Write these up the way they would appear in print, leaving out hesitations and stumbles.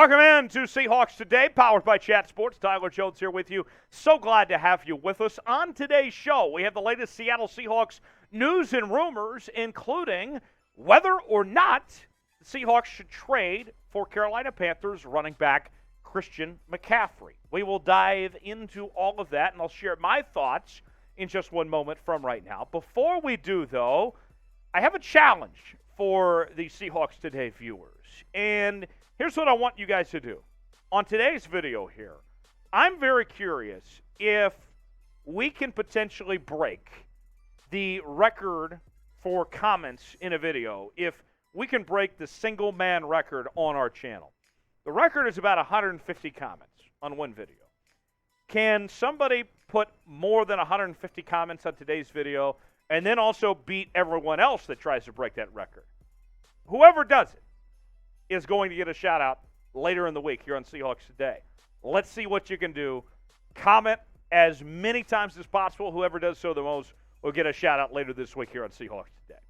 Welcome in to Seahawks Today, powered by Chat Sports. Tyler Jones here with you. So glad to have you with us. On today's show, we have the latest Seattle Seahawks news and rumors, including whether or not the Seahawks should trade for Carolina Panthers running back Christian McCaffrey. We will dive into all of that, and I'll share my thoughts in just one moment from right now. Before we do, though, I have a challenge for the Seahawks Today viewers, and here's what I want you guys to do. On today's video here, I'm very curious if we can potentially break the record for comments in a video, if we can break the single-man record on our channel. The record is about 150 comments on one video. Can somebody put more than 150 comments on today's video and then also beat everyone else that tries to break that record? Whoever does it is going to get a shout-out later in the week here on Seahawks Today. Let's see what you can do. Comment as many times as possible. Whoever does so the most will get a shout-out later this week here on Seahawks Today.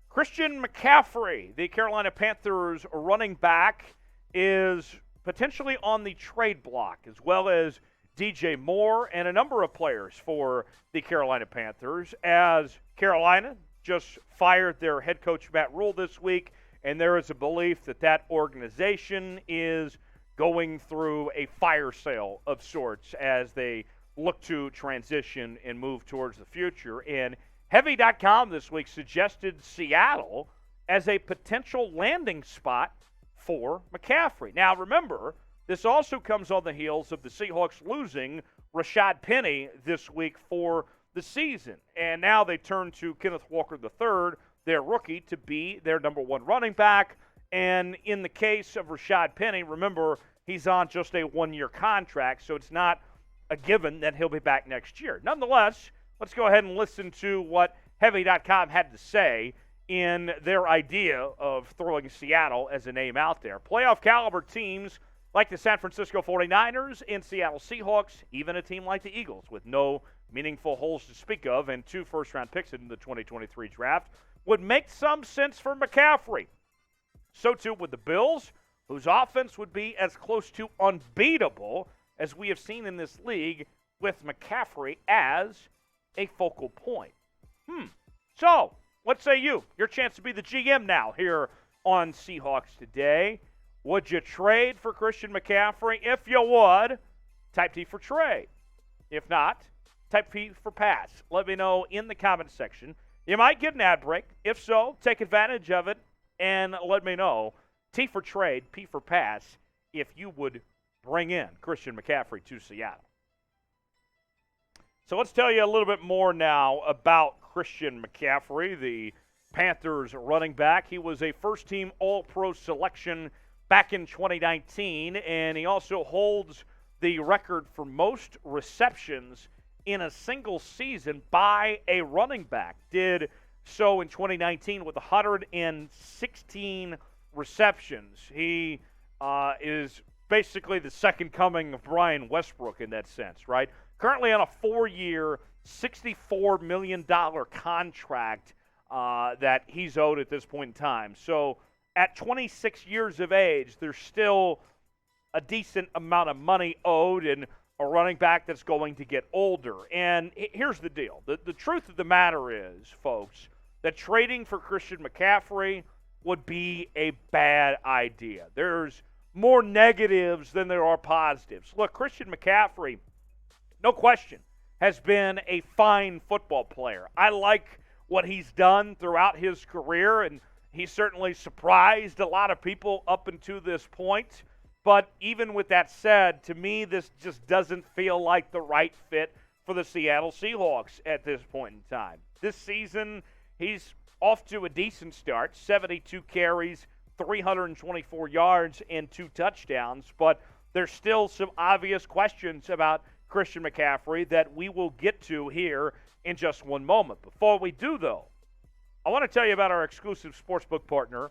Christian McCaffrey, the Carolina Panthers running back, is potentially on the trade block, as well as DJ Moore and a number of players for the Carolina Panthers, as Carolina just fired their head coach Matt Rhule this week, and there is a belief that that organization is going through a fire sale of sorts as they look to transition and move towards the future. And Heavy.com this week suggested Seattle as a potential landing spot for McCaffrey. Now, remember, this also comes on the heels of the Seahawks losing Rashaad Penny this week for the season. And now they turn to Kenneth Walker III, their rookie, to be their number one running back. And in the case of Rashaad Penny, remember, he's on just a one-year contract, so it's not a given that he'll be back next year. Nonetheless, let's go ahead and listen to what Heavy.com had to say in their idea of throwing Seattle as a name out there. Playoff caliber teams like the San Francisco 49ers and Seattle Seahawks, even a team like the Eagles with no meaningful holes to speak of and 2 first-round picks in the 2023 draft, would make some sense for McCaffrey. So too would the Bills, whose offense would be as close to unbeatable as we have seen in this league with McCaffrey as a focal point. So, what say you? Your chance to be the GM now here on Seahawks Today. Would you trade for Christian McCaffrey? If you would, type T for trade. If not, type P for pass. Let me know in the comment section. You might get an ad break. If so, take advantage of it and let me know. T for trade, P for pass, if you would bring in Christian McCaffrey to Seattle. So let's tell you a little bit more now about Christian McCaffrey, the Panthers running back. He was a first-team All-Pro selection back in 2019, and he also holds the record for most receptions in a single season by a running back. Did so in 2019 with 116 receptions. He is basically the second coming of Brian Westbrook in that sense, right? Currently on a 4-year, $64 million contract that he's owed at this point in time. So at 26 years of age, there's still a decent amount of money owed and a running back that's going to get older. And here's the deal. The truth of the matter is, folks, that trading for Christian McCaffrey would be a bad idea. There's more negatives than there are positives. Look, Christian McCaffrey, no question, has been a fine football player. I like what he's done throughout his career, and he's certainly surprised a lot of people up until this point. But even with that said, to me, this just doesn't feel like the right fit for the Seattle Seahawks at this point in time. This season, he's off to a decent start, 72 carries, 324 yards, and 2 touchdowns. But there's still some obvious questions about Christian McCaffrey that we will get to here in just one moment. Before we do, though, I want to tell you about our exclusive sportsbook partner,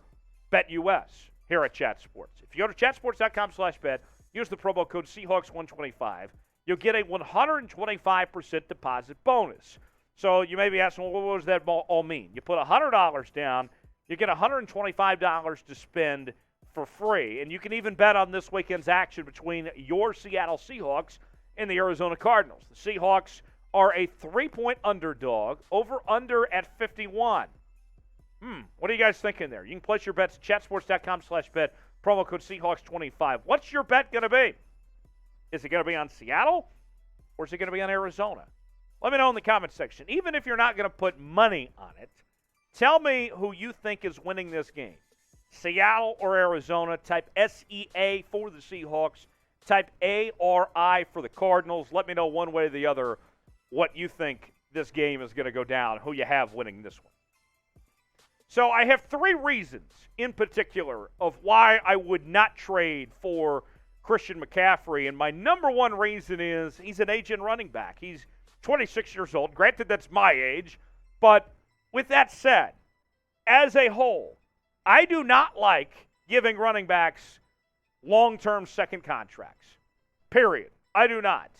BetUS, here at Chat Sports. If you go to chatsports.com/bet, use the promo code Seahawks125, you'll get a 125% deposit bonus. So you may be asking, well, what does that all mean? You put $100 down, you get $125 to spend for free. And you can even bet on this weekend's action between your Seattle Seahawks and the Arizona Cardinals. The Seahawks are a 3-point underdog, over-under at 51. What are you guys thinking there? You can place your bets at chatsports.com/bet, promo code Seahawks25. What's your bet going to be? Is it going to be on Seattle, or is it going to be on Arizona? Let me know in the comment section. Even if you're not going to put money on it, tell me who you think is winning this game. Seattle or Arizona. Type SEA for the Seahawks. Type ARI for the Cardinals. Let me know one way or the other what you think this game is going to go down, who you have winning this one. So I have 3 reasons in particular of why I would not trade for Christian McCaffrey. And my number one reason is he's an aging running back. He's 26 years old. Granted, that's my age. But with that said, as a whole, I do not like giving running backs long-term second contracts. Period. I do not.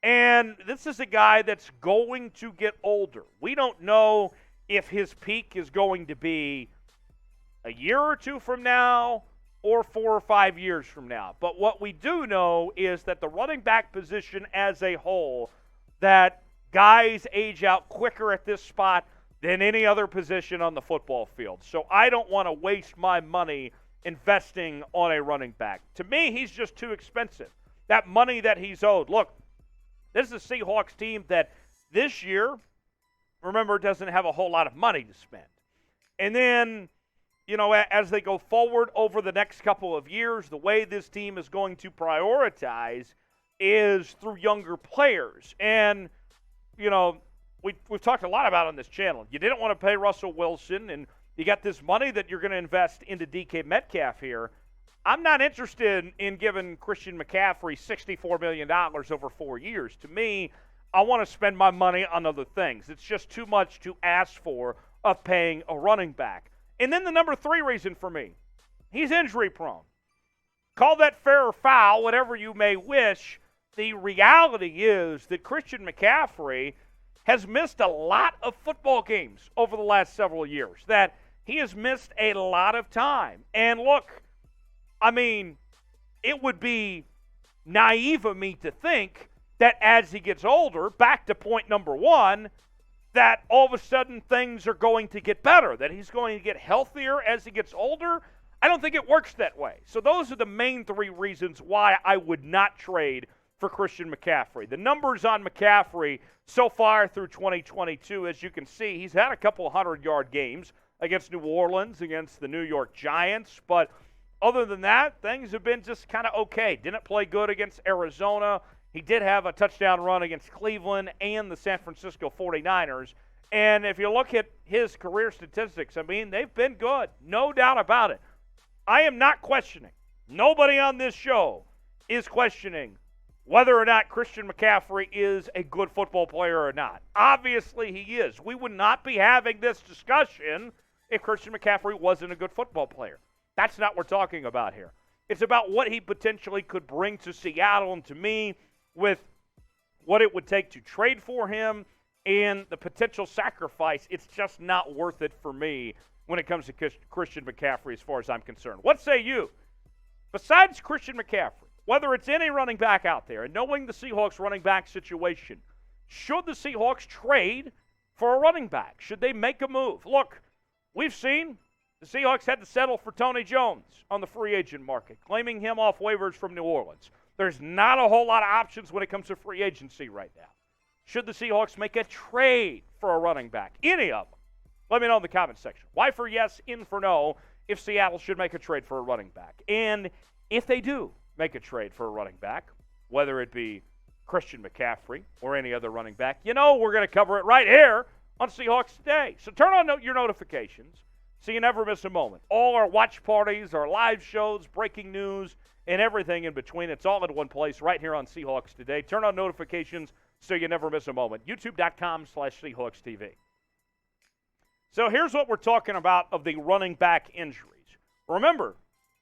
And this is a guy that's going to get older. We don't know if his peak is going to be a year or 2 from now or 4 or 5 years from now. But what we do know is that the running back position as a whole, that guys age out quicker at this spot than any other position on the football field. So I don't want to waste my money investing on a running back. To me, he's just too expensive. That money that he's owed. Look, this is a Seahawks team that this year, remember, doesn't have a whole lot of money to spend. And then, as they go forward over the next couple of years, the way this team is going to prioritize is through younger players. And, we've talked a lot about on this channel. You didn't want to pay Russell Wilson, and you got this money that you're going to invest into DK Metcalf here. I'm not interested in giving Christian McCaffrey $64 million over 4 years. To me, I want to spend my money on other things. It's just too much to ask for of paying a running back. And then the number 3 reason for me, he's injury prone. Call that fair or foul, whatever you may wish. The reality is that Christian McCaffrey has missed a lot of football games over the last several years, that he has missed a lot of time. And look, it would be naive of me to think that as he gets older, back to point number 1, that all of a sudden things are going to get better, that he's going to get healthier as he gets older. I don't think it works that way. So those are the main 3 reasons why I would not trade for Christian McCaffrey. The numbers on McCaffrey so far through 2022, as you can see, he's had a couple 100-yard games against New Orleans, against the New York Giants, but other than that, things have been just kind of okay. Didn't play good against Arizona. He did have a touchdown run against Cleveland and the San Francisco 49ers. And if you look at his career statistics, they've been good. No doubt about it. I am not questioning. Nobody on this show is questioning whether or not Christian McCaffrey is a good football player or not. Obviously he is. We would not be having this discussion if Christian McCaffrey wasn't a good football player. That's not what we're talking about here. It's about what he potentially could bring to Seattle, and to me, with what it would take to trade for him and the potential sacrifice, it's just not worth it for me when it comes to Christian McCaffrey as far as I'm concerned. What say you? Besides Christian McCaffrey, whether it's any running back out there, and knowing the Seahawks running back situation, should the Seahawks trade for a running back? Should they make a move? Look, we've seen the Seahawks had to settle for Tony Jones on the free agent market, claiming him off waivers from New Orleans. There's not a whole lot of options when it comes to free agency right now. Should the Seahawks make a trade for a running back? Any of them? Let me know in the comment section. Y for yes, in for no, if Seattle should make a trade for a running back. And if they do make a trade for a running back, whether it be Christian McCaffrey or any other running back, we're going to cover it right here on Seahawks Today. So turn on your notifications so you never miss a moment. All our watch parties, our live shows, breaking news, and everything in between, it's all in one place right here on Seahawks Today. Turn on notifications so you never miss a moment. YouTube.com/Seahawks TV. So here's what we're talking about of the running back injuries. Remember,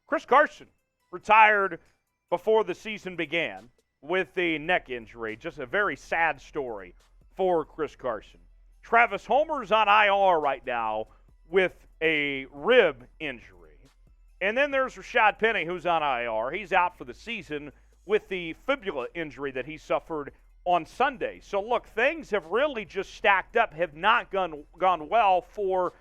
Chris Carson retired before the season began with the neck injury. Just a very sad story for Chris Carson. Travis Homer's on IR right now with a rib injury. And then there's Rashaad Penny, who's on IR. He's out for the season with the fibula injury that he suffered on Sunday. So, look, things have really just stacked up, have not gone well for,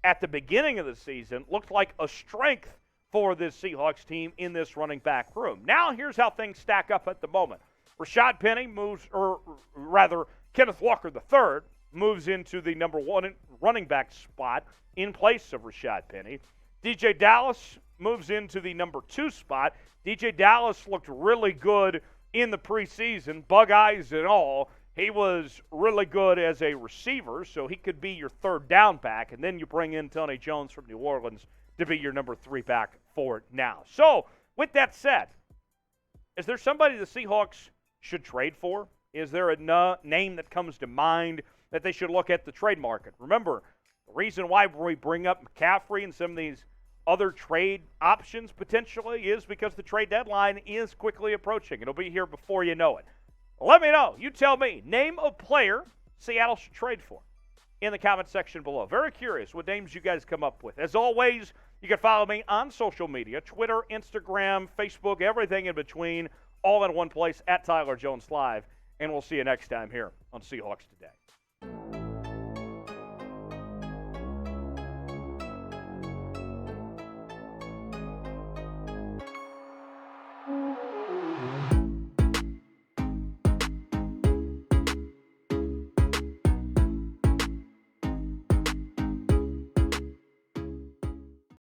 at the beginning of the season, looked like a strength for this Seahawks team in this running back room. Now, here's how things stack up at the moment. Rashaad Penny moves, or rather, Kenneth Walker III moves into the number 1 running back spot in place of Rashaad Penny. DJ Dallas moves into the number 2 spot. DJ Dallas looked really good in the preseason, bug eyes and all. He was really good as a receiver, so he could be your third down back, and then you bring in Tony Jones from New Orleans to be your number 3 back for it now. So, with that said, is there somebody the Seahawks should trade for? Is there a name that comes to mind that they should look at the trade market? Remember, the reason why we bring up McCaffrey and some of these other trade options potentially is because the trade deadline is quickly approaching. It'll be here before you know it. Let me know. You tell me. Name a player Seattle should trade for in the comment section below. Very curious what names you guys come up with. As always, you can follow me on social media, Twitter, Instagram, Facebook, everything in between, all in one place, at Tyler Jones Live. And we'll see you next time here on Seahawks Today.